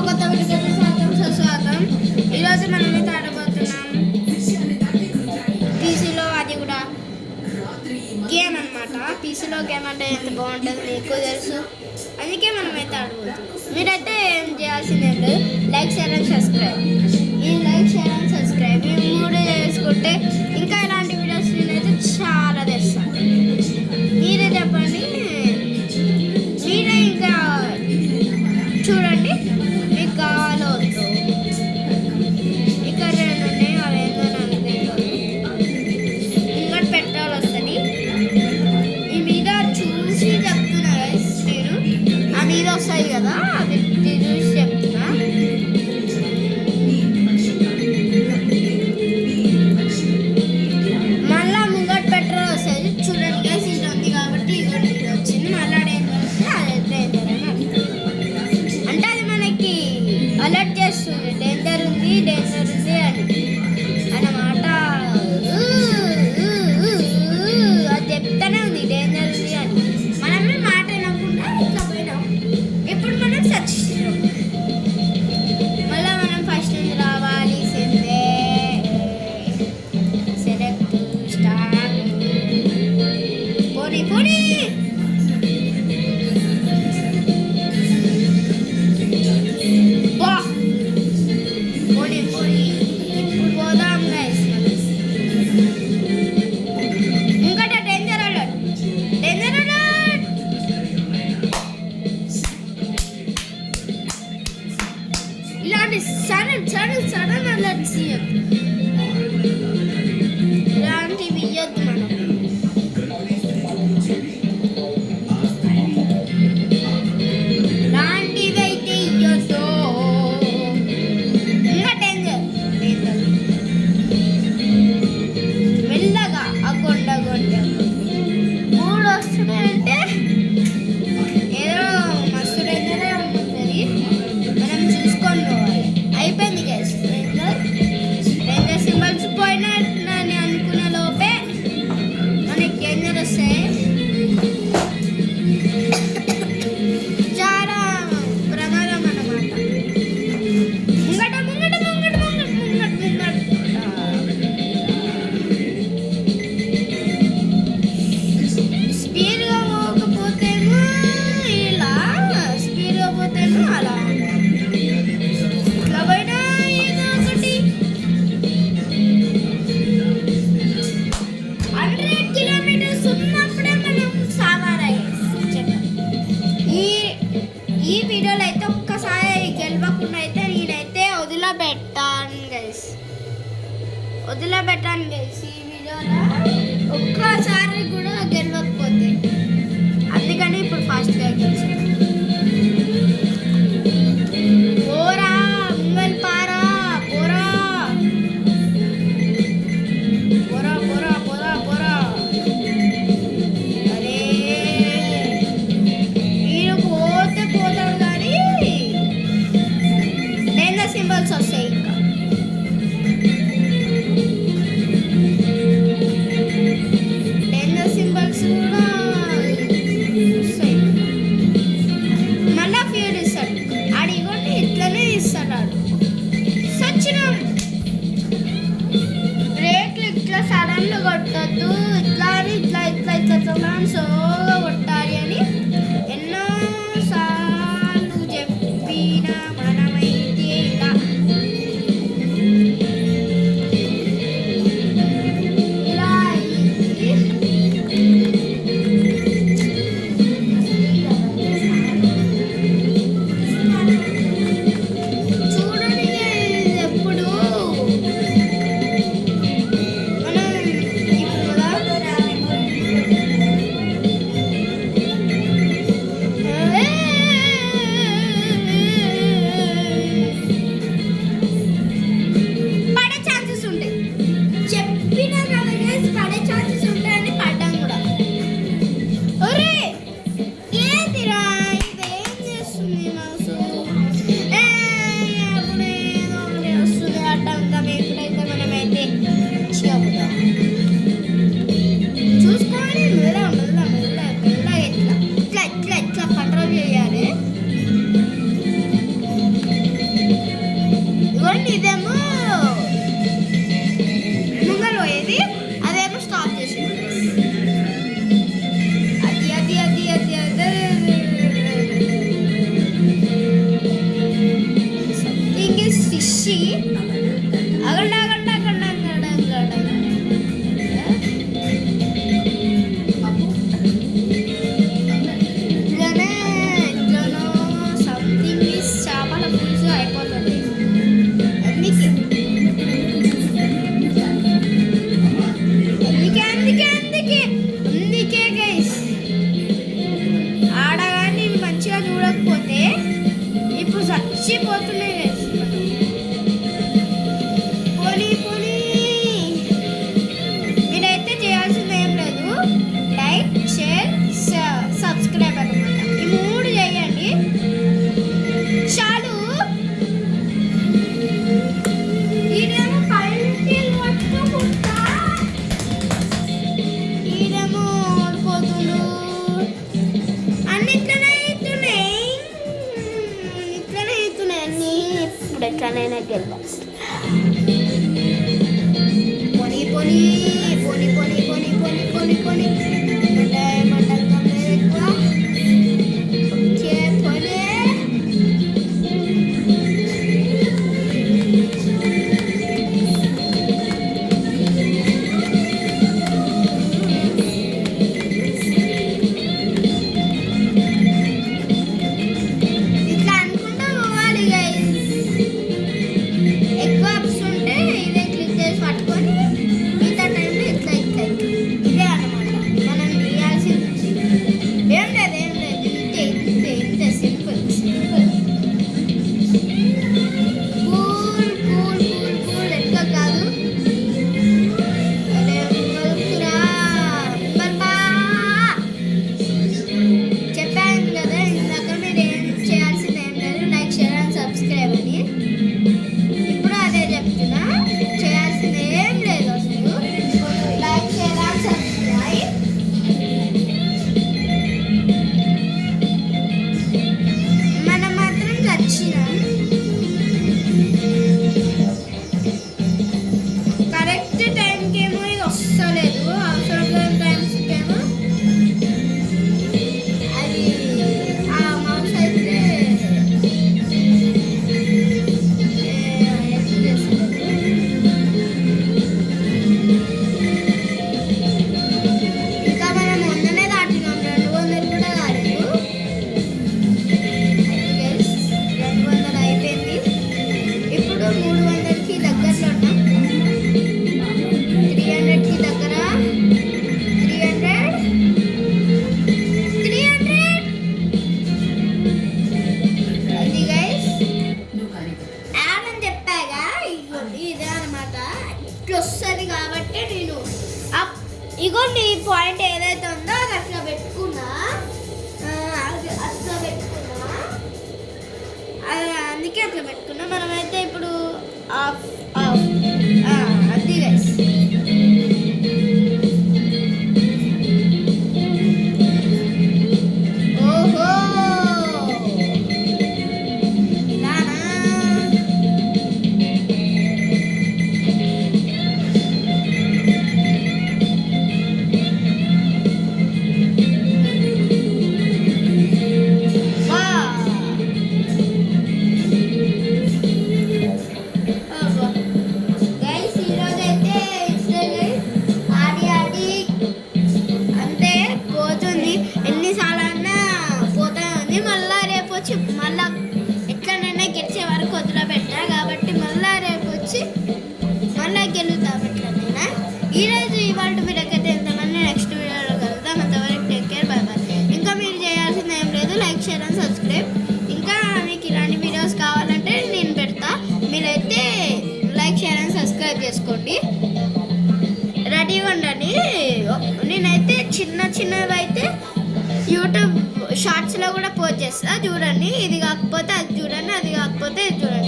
కొత్త వీడియోకి స్వాగతం సుస్వాగతం. ఈరోజు మనమైతే ఆడబోతున్నాం పీసీలో, అది కూడా గేమ్ అనమాట. పీసీలో గేమ్ అంటే ఎంత బాగుంటుంది మీకు తెలుసు, అందుకే మనమైతే ఆడబోతున్నాం. మీరైతే ఏం చేయాల్సిందేం లేదు, లైక్ షేర్ అండ్ సబ్స్క్రైబ్. ఈ లైక్ షేర్ అండ్ సబ్స్క్రైబ్ ఈ మూడు చేసుకుంటే ఇంకా ఇలాంటి వీడియోస్ నేనైతే చాలా తెస్తాను. మీరే చెప్పండి, మీరే ఇంకా చూడండి మీకు కావాలో వద్దు. ఇక్కడ రెండు ఉన్నాయి, అవి ఏందో నాకు తెలియదు. ఇంకా పెట్రోల్ వస్తుంది. ఈ మీద చూసి చెప్తున్నా గైస్, నేను ఆ మీద వస్తాయి కదా, అది చూసి చెప్తున్నా. మళ్ళా ముంగట్ పెట్రోల్ వస్తుంది చూడండి గైస్. ఇది ఉంది కాబట్టి ఇది వచ్చింది. మళ్ళీ అలర్ట్ చేస్తుంది, డేంజర్ ఉంది అని అన్నమాట. అది చెప్తానే ఉంది డేంజర్ ఉంది అని. మనమే మాట వినకుండా ఇట్లా పోయినాం. ఇప్పుడు మనం సర్చ్ చేసాం. మళ్ళీ మనం ఫస్ట్ నుంచి రావాలి. Select start. పోనీ ఇలాంటి సడన్ అలర్ట్స్ ఇలాంటివి ఇవ్వద్దు మనం. ఇలాంటివి అయితే ఇవ్వద్దు. ఇంకా డేంజర్ మెల్లగా అగొండ మూడు వస్తున్నాయంటే ఏదో మస్తు డేంజరే ఉంటుంది. మనం చూసుకొని పోవాలి. అయిపోయింది గైస్, డేంజర్ సింబల్స్ పోయినని అనుకునే లోపే మనకి డేంజర్ వస్తాయి. చాలా ప్రమాదం అన్నమాట. స్పీడ్గా పోకపోతేమో ఇలా, స్పీడ్గా పోతేమో అలా. ఈ వీడియోలో అయితే ఒక్కసారి గెలవకుండా అయితే నేనైతే వదిలిపెట్టాను గైస్. ఈ వీడియోలో ఒక్కసారి కూడా గెలవకపోతే, అందుకని ఇప్పుడు ఫాస్ట్గా గెలిచాను. పోరా ముంగల్ పారా, పోరా పోరా పోరా పోరా పోరా. అరే వీడు పోతే పోతాడు కానీ డేంజర్ సింబల్స్ వస్తాయి. ఇంకా డేంజర్ సింబల్స్ కూడా వస్తాయి. ఇప్పుడు ఎట్లనైనా గెలవాలి. పోనీ పోనీ పోనీ పోనీ పోనీ పోనీ పోనీ పోనీ ఏమంటాం ఎక్కువ పోనీ. ఇట్లా అనుకుంటా పోవాలి గైస్. ఎక్కువ అప్స్ ఉంటే ఇదే క్లిక్ చేసి పట్టుకొని మిగతా టైంలో ఇట్లా ఇట్లా ఇదే అన్నమాట మనం చేయాల్సింది. ఏం లేదు ఇంతే ఇంతే ఇంతే simple simple. Cool cool cool cool ఎక్కువ కాదు. చెప్పాను కదా ఇందాక మీరు ఏం చేయాల్సింది ఏం లేదు, లైక్ షేర్ అండ్ సబ్స్క్రైబ్ అని. ఇప్పుడు అదే చెప్తున్నా, చేయాల్సింది ఏం లేదు అసలు. Like share and subscribe. మనం మాత్రం చచ్చినాం. కరెక్ట్ టైంకి ఏమో ఇది వస్తలేదు, అవసరం లేని టైమ్స్కేమో అది ఆ మౌస్ అయితే ఎట్లా చేస్తుంది. ఇంకా మనం 100నే దాటినాం, 200 కూడా కాలేదు. 200 అయిపోయింది. ఇప్పుడు 300కి దగ్గరలో ఉన్నాం. 300కి దగ్గర 300 అది గైస్ యాడ్ అని చెప్పాగా. ఇదే అనమాట, ఇట్లా వస్తుంది కాబట్టి నేను ఇగోండి ఈ పాయింట్ ఏదైతే ఉందో అది అట్లా పెట్టుకున్నా. అది అట్లా పెట్టుకున్నా, అందుకే అట్లా పెట్టుకున్నా. మనమైతే ఇప్పుడు ఆఫ్ ఆఫ్ అది గైస్. ఓహో ఇలానా. గైస్ ఈరోజైతే ఆడి ఆడి అంతే పోతుంది. ఎన్నిసార్లు అన్నా పోతా ఉంది. మళ్ళా రేపు వచ్చి మళ్ళా ఎట్లనైనా గెలిచే వరకు వదిలిపెట్టా కాబట్టి మళ్ళా రేపు వచ్చి మళ్ళా గెలుతాం ఎట్లనైనా. ఈరోజు ఇవాళ మీరకైతే ఎంతమంది నెక్స్ట్ వీడియోలో కలుద్దాం. అంతవరకు టేక్ కేర్, బై బై. ఇంకా మీరు చేయాల్సింది ఏం లేదు, లైక్ షేర్ అండ్ సబ్స్క్రైబ్. ఇంకా మీకు ఇలాంటి వీడియోస్ కావాలంటే నేను పెడతా, మీరైతే లైక్ షేర్ అండ్ సబ్స్క్రైబ్ చేసుకోండి. రెడీగా ఉండండి. నేనైతే చిన్న చిన్నవి అయితే యూట్యూబ్ షార్ట్స్లో కూడా పోస్ట్ చేస్తా చూడండి. ఇది కాకపోతే అది చూడండి, అది కాకపోతే ఇది చూడండి.